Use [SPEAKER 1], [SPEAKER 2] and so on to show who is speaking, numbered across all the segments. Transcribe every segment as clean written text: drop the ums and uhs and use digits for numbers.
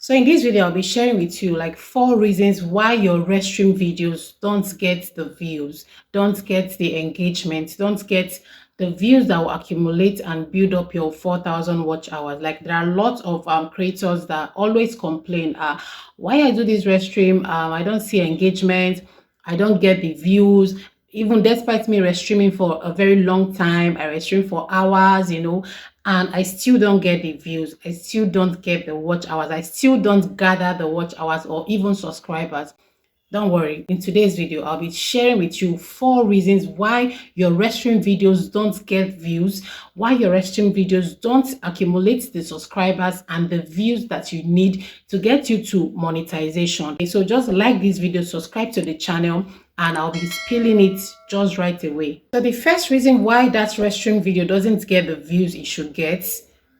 [SPEAKER 1] So in this video, I'll be sharing with you like 4 reasons why your Restream videos don't get the views, don't get the engagement, don't get the views that will accumulate and build up your 4,000 watch hours. Like there are lots of creators that always complain, why I do this Restream, I don't see engagement, I don't get the views. Even despite me restreaming for a very long time, I restream for hours, and I still don't get the views. I still don't get the watch hours. I still don't gather the watch hours or even subscribers. Don't worry, in today's video, I'll be sharing with you 4 reasons why your Restream videos don't get views, why your Restream videos don't accumulate the subscribers and the views that you need to get you to monetization. Okay, so just like this video, subscribe to the channel, and I'll be spilling it just right away. So the first reason why that Restream video doesn't get the views it should get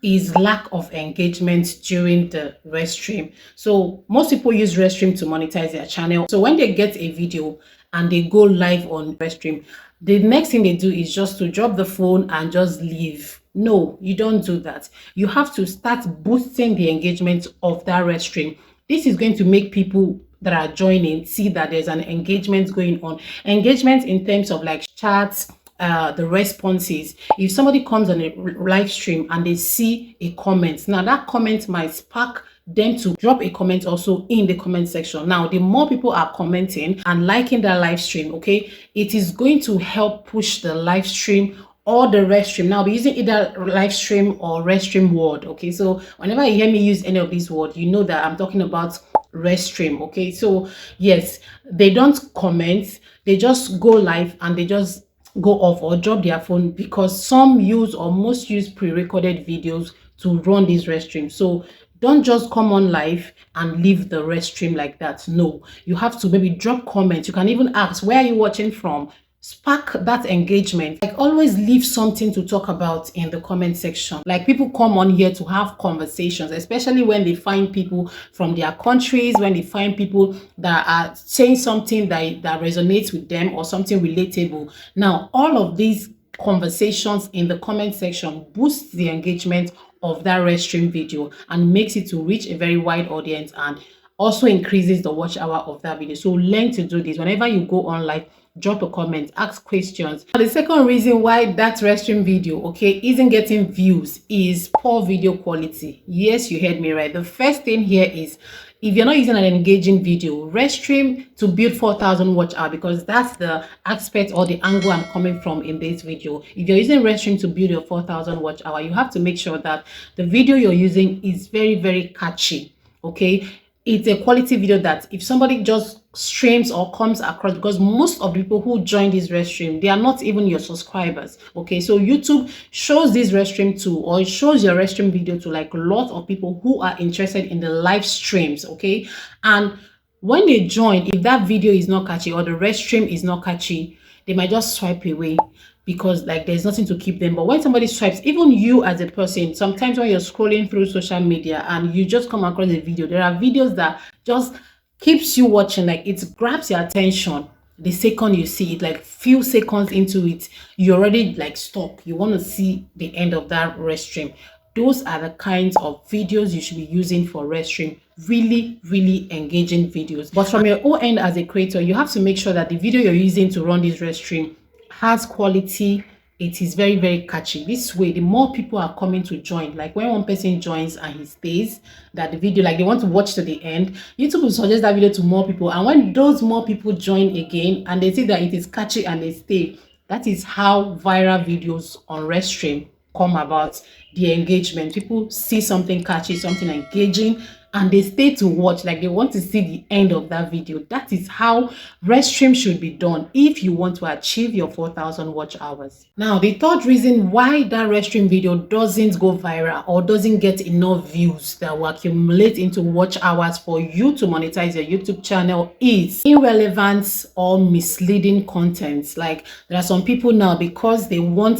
[SPEAKER 1] is lack of engagement during the Restream. So most people use Restream to monetize their channel. So when they get a video and they go live on Restream, the next thing they do is just to drop the phone and just leave. No, you don't do that. You have to start boosting the engagement of that Restream. This is going to make people that are joining see that there's an engagement going on. Engagement in terms of like chats, the responses. If somebody comes on a live stream and they see a comment, now that comment might spark them to drop a comment also in the comment section. Now the more people are commenting and liking that live stream, okay, it is going to help push the live stream or the Restream. Now I'll be using either live stream or Restream word. Okay, so whenever you hear me use any of these words, you know that I'm talking about Restream. Okay, so yes, they don't comment, they just go live and they just go off or drop their phone, because some use or most use pre-recorded videos to run this Restream. So don't just come on live and leave the Restream like that. No, you have to maybe drop comments. You can even ask, where are you watching from? Spark that engagement. Like always leave something to talk about in the comment section. Like people come on here to have conversations, especially when they find people from their countries, when they find people that are saying something that resonates with them or something relatable. Now all of these conversations in the comment section boosts the engagement of that Restream video and makes it to reach a very wide audience, and also increases the watch hour of that video. So learn to do this. Whenever you go on live, drop a comment, ask questions. The second reason why that Restream video, okay, isn't getting views is poor video quality. Yes, you heard me right. The first thing here is, if you're not using an engaging video, Restream to build 4,000 watch hour, because that's the aspect or the angle I'm coming from in this video. If you're using Restream to build your 4,000 watch hour, you have to make sure that the video you're using is very, very catchy. Okay, it's a quality video that if somebody just streams or comes across, because most of the people who join this Restream, they are not even your subscribers. Okay, so YouTube shows this Restream to, or it shows your Restream video to like a lot of people who are interested in the live streams. Okay, and when they join, if that video is not catchy or the Restream is not catchy, they might just swipe away, because like there's nothing to keep them. But when somebody swipes, even you as a person, sometimes when you're scrolling through social media and you just come across a video, there are videos that just keeps you watching, like it grabs your attention the second you see it. Like few seconds into it, you already like stop, you want to see the end of that Restream. Those are the kinds of videos you should be using for Restream. Really, really engaging videos. But from your own end as a creator, you have to make sure that the video you're using to run this Restream has quality. It is very, very catchy. This way, the more people are coming to join, like when one person joins and he stays, that the video, like they want to watch to the end, YouTube will suggest that video to more people. And when those more people join again and they see that it is catchy and they stay, that is how viral videos on Restream come about. The engagement, people see something catchy, something engaging, and they stay to watch, like they want to see the end of that video. That is how Restream should be done if you want to achieve your 4,000 watch hours. Now the third reason why that Restream video doesn't go viral or doesn't get enough views that will accumulate into watch hours for you to monetize your YouTube channel is irrelevant or misleading content. Like there are some people now, because they want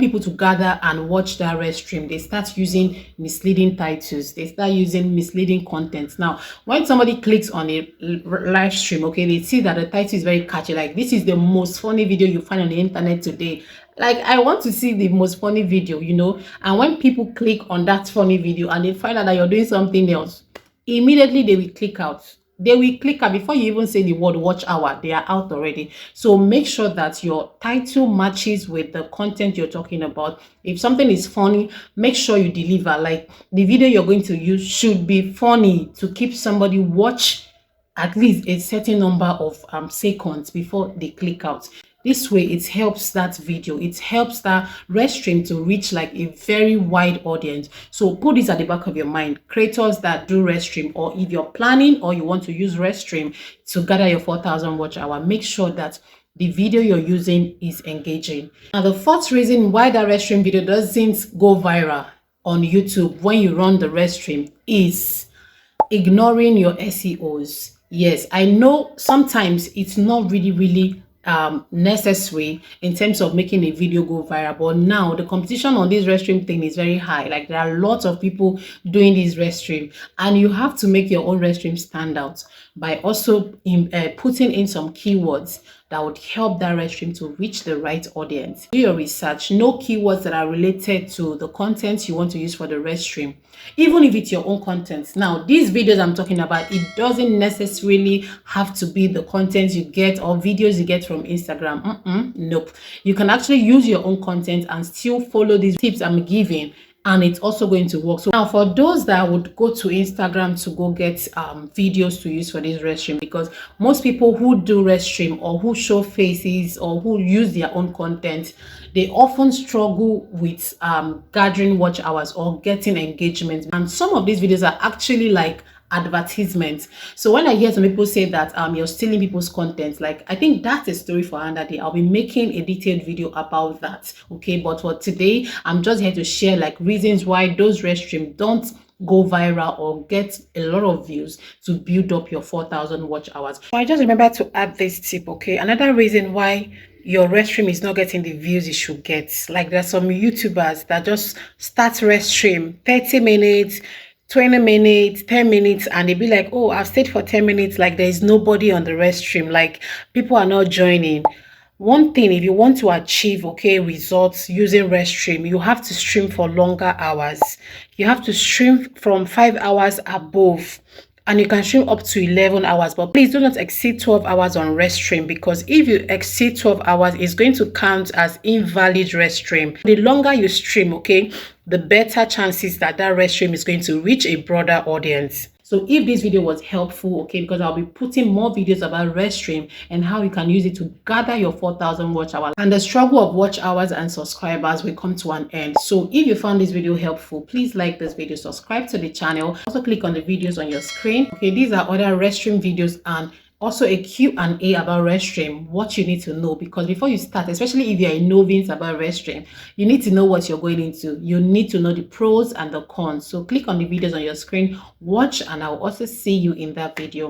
[SPEAKER 1] people to gather and watch that Restream, they start using misleading titles, they start using misleading content. Now when somebody clicks on a live stream, okay, they see that the title is very catchy, like this is the most funny video you find on the internet today. Like I want to see the most funny video, and when people click on that funny video and they find out that you're doing something else, immediately they will click out. They will click out before you even say the word watch hour. They are out already. So make sure that your title matches with the content you're talking about. If something is funny, make sure you deliver. Like the video you're going to use should be funny to keep somebody watch at least a certain number of seconds before they click out. This way, it helps that video, it helps that Restream to reach like a very wide audience. So put this at the back of your mind. Creators that do Restream, or if you're planning or you want to use Restream to gather your 4,000 watch hour, make sure that the video you're using is engaging. Now, the fourth reason why that Restream video doesn't go viral on YouTube when you run the Restream is ignoring your SEOs. Yes, I know sometimes it's not really necessary in terms of making a video go viral, but now the competition on this Restream thing is very high. Like there are lots of people doing this Restream, and you have to make your own Restream stand out by also putting in some keywords that would help that Restream to reach the right audience. Do your research, know keywords that are related to the content you want to use for the Restream, even if it's your own content. Now, these videos I'm talking about, it doesn't necessarily have to be the content you get or videos you get from Instagram. Nope. You can actually use your own content and still follow these tips I'm giving, and it's also going to work. So now for those that would go to Instagram to go get videos to use for this Restream, because most people who do Restream or who show faces or who use their own content, they often struggle with gathering watch hours or getting engagement. And some of these videos are actually like advertisements. So when I hear some people say that you're stealing people's content, like I think that's a story for another day. I'll be making a detailed video about that. Okay, but for today, I'm just here to share like reasons why those Restream don't go viral or get a lot of views to build up your 4,000 watch hours. So I just remember to add this tip. Okay, another reason why your Restream is not getting the views it should get, like there's some YouTubers that just start Restream 30 minutes, 20 minutes, 10 minutes, and they be like, oh, I've stayed for 10 minutes, like there is nobody on the Restream, like people are not joining. One thing, if you want to achieve results using Restream, you have to stream for longer hours. You have to stream from 5 hours above, and you can stream up to 11 hours, but please do not exceed 12 hours on Restream, because if you exceed 12 hours, it's going to count as invalid Restream. The longer you stream, the better chances that that Restream is going to reach a broader audience. So if this video was helpful, because I'll be putting more videos about Restream and how you can use it to gather your 4,000 watch hours, and the struggle of watch hours and subscribers will come to an end. So if you found this video helpful, please like this video, subscribe to the channel, also click on the videos on your screen. These are other Restream videos and also a Q&A about Restream, what you need to know, because before you start, especially if you're a novice about Restream, you need to know what you're going into. You need to know the pros and the cons. So click on the videos on your screen, watch, and I'll also see you in that video.